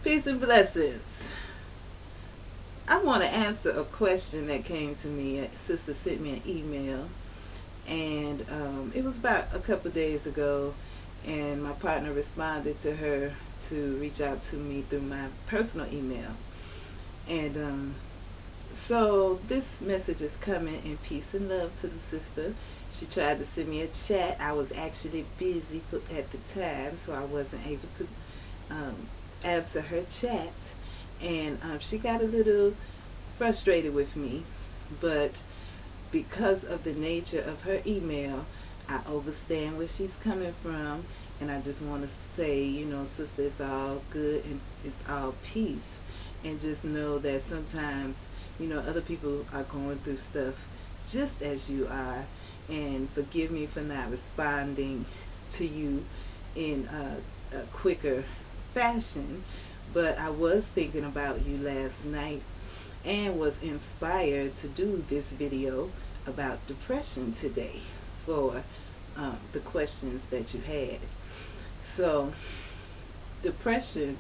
Peace and blessings. I want to answer a question that came to me. A sister sent me an email, and it was about a couple days ago, and my partner responded to her to reach out to me through my personal email. And so this message is coming in peace and love to the sister. She tried to send me a chat. I was actually busy at the time, so I wasn't able to um, answer her chat. And she got a little frustrated with me, but because of the nature of her email, I understand where she's coming from, and I just want to say, sister, it's all good and it's all peace. And just know that sometimes, other people are going through stuff just as you are. And forgive me for not responding to you in a quicker fashion. But I was thinking about you last night and was inspired to do this video about depression today for the questions that you had. So, depression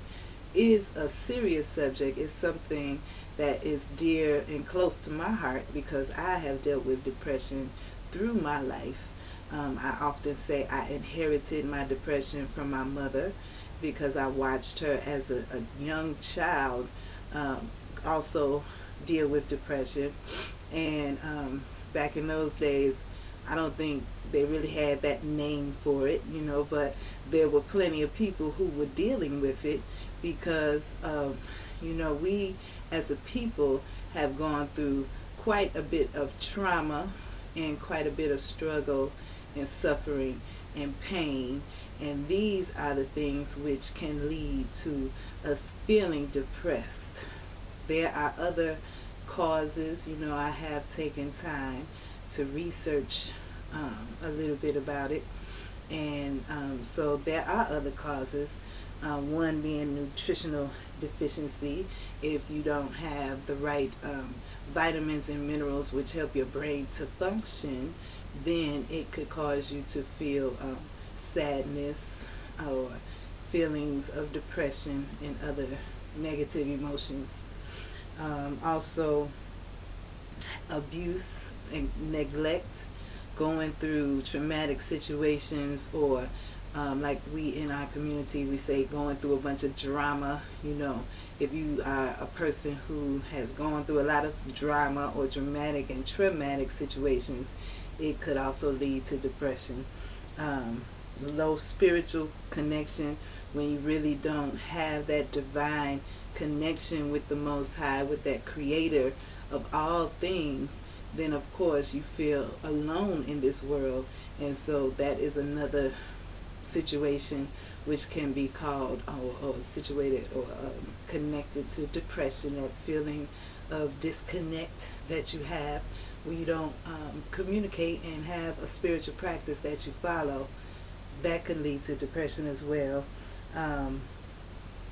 is a serious subject. It's something that is dear and close to my heart because I have dealt with depression through my life. I often say I inherited my depression from my mother because I watched her as a young child also deal with depression. And back in those days, I don't think they really had that name for it, but there were plenty of people who were dealing with it because, we as a people have gone through quite a bit of trauma and quite a bit of struggle and suffering and pain. And these are the things which can lead to us feeling depressed. There are other causes. I have taken time to research a little bit about it. And so there are other causes. One being nutritional deficiency. If you don't have the right vitamins and minerals which help your brain to function, then it could cause you to feel sadness or feelings of depression and other negative emotions. Also, abuse and neglect, going through traumatic situations, or like we in our community, we say going through a bunch of drama. If you are a person who has gone through a lot of drama or dramatic and traumatic situations, it could also lead to depression. Low spiritual connection, when you really don't have that divine connection with the Most High, with that creator of all things, then of course you feel alone in this world. And so that is another situation which can be called or situated or connected to depression, that feeling of disconnect that you have where you don't communicate and have a spiritual practice that you follow. That can lead to depression as well.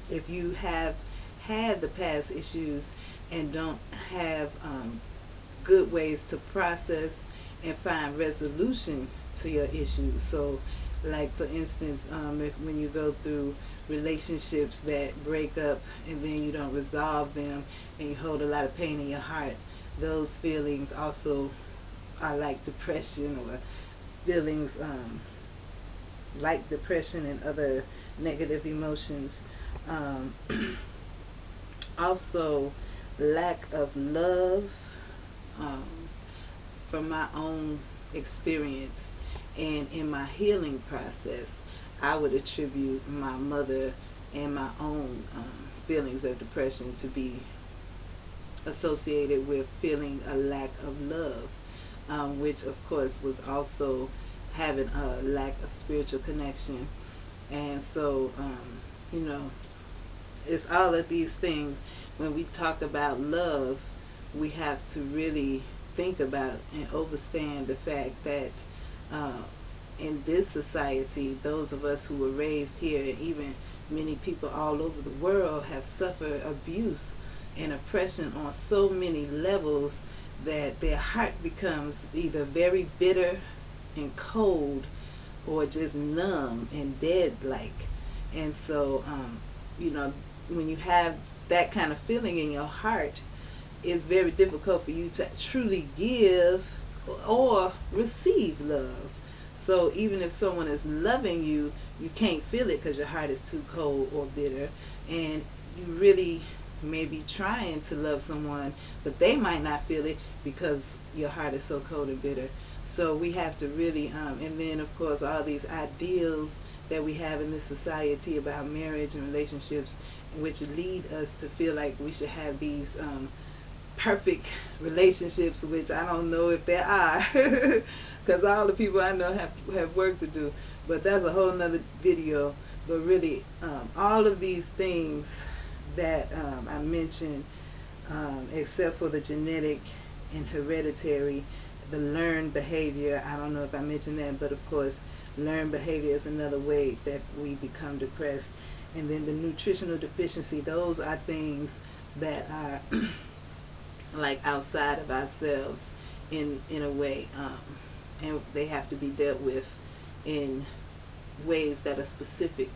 If you have had the past issues and don't have good ways to process and find resolution to your issues. So like for instance, when you go through relationships that break up and then you don't resolve them and you hold a lot of pain in your heart, those feelings also are like depression, or feelings like depression and other negative emotions. Also, lack of love. From my own experience and in my healing process, I would attribute my mother and my own feelings of depression to be associated with feeling a lack of love, which of course was also having a lack of spiritual connection. And so, it's all of these things. When we talk about love, we have to really think about and understand the fact that in this society, those of us who were raised here, and even many people all over the world, have suffered abuse and oppression on so many levels that their heart becomes either very bitter and cold or just numb and dead like. And so when you have that kind of feeling in your heart, it's very difficult for you to truly give or receive love. So even if someone is loving you, you can't feel it because your heart is too cold or bitter, and you really may be trying to love someone, but they might not feel it because your heart is so cold and bitter. So we have to really, and then of course all these ideals that we have in this society about marriage and relationships, which lead us to feel like we should have these perfect relationships, which I don't know if there are, because all the people I know have work to do. But that's a whole nother video. But really, all of these things that I mentioned, except for the genetic and hereditary, the learned behavior, I don't know if I mentioned that, but of course, learned behavior is another way that we become depressed. And then the nutritional deficiency, those are things that are like outside of ourselves in a way, and they have to be dealt with in ways that are specific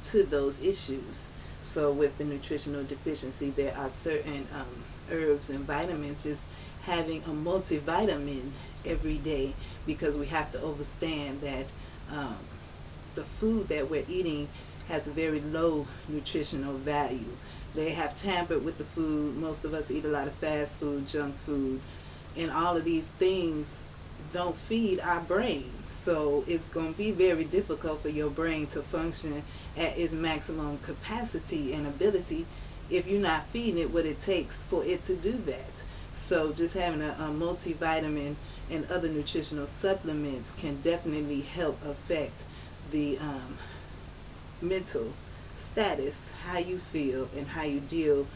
to those issues. So with the nutritional deficiency, there are certain herbs and vitamins. Just having a multivitamin every day, because we have to understand that the food that we're eating has a very low nutritional value. They have tampered with the food. Most of us eat a lot of fast food, junk food, and all of these things don't feed our brain. So it's going to be very difficult for your brain to function at its maximum capacity and ability if you're not feeding it what it takes for it to do that. So just having a multivitamin and other nutritional supplements can definitely help affect the mental status, how you feel and how you deal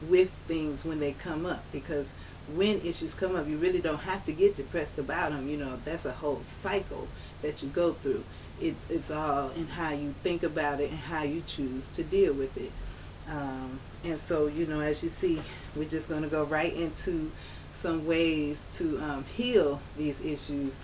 with things when they come up. Because when issues come up, you really don't have to get depressed about them. You know, that's a whole cycle that you go through. It's all in how you think about it and how you choose to deal with it. And so, you know, as you see, we're just going to go right into some ways to heal these issues.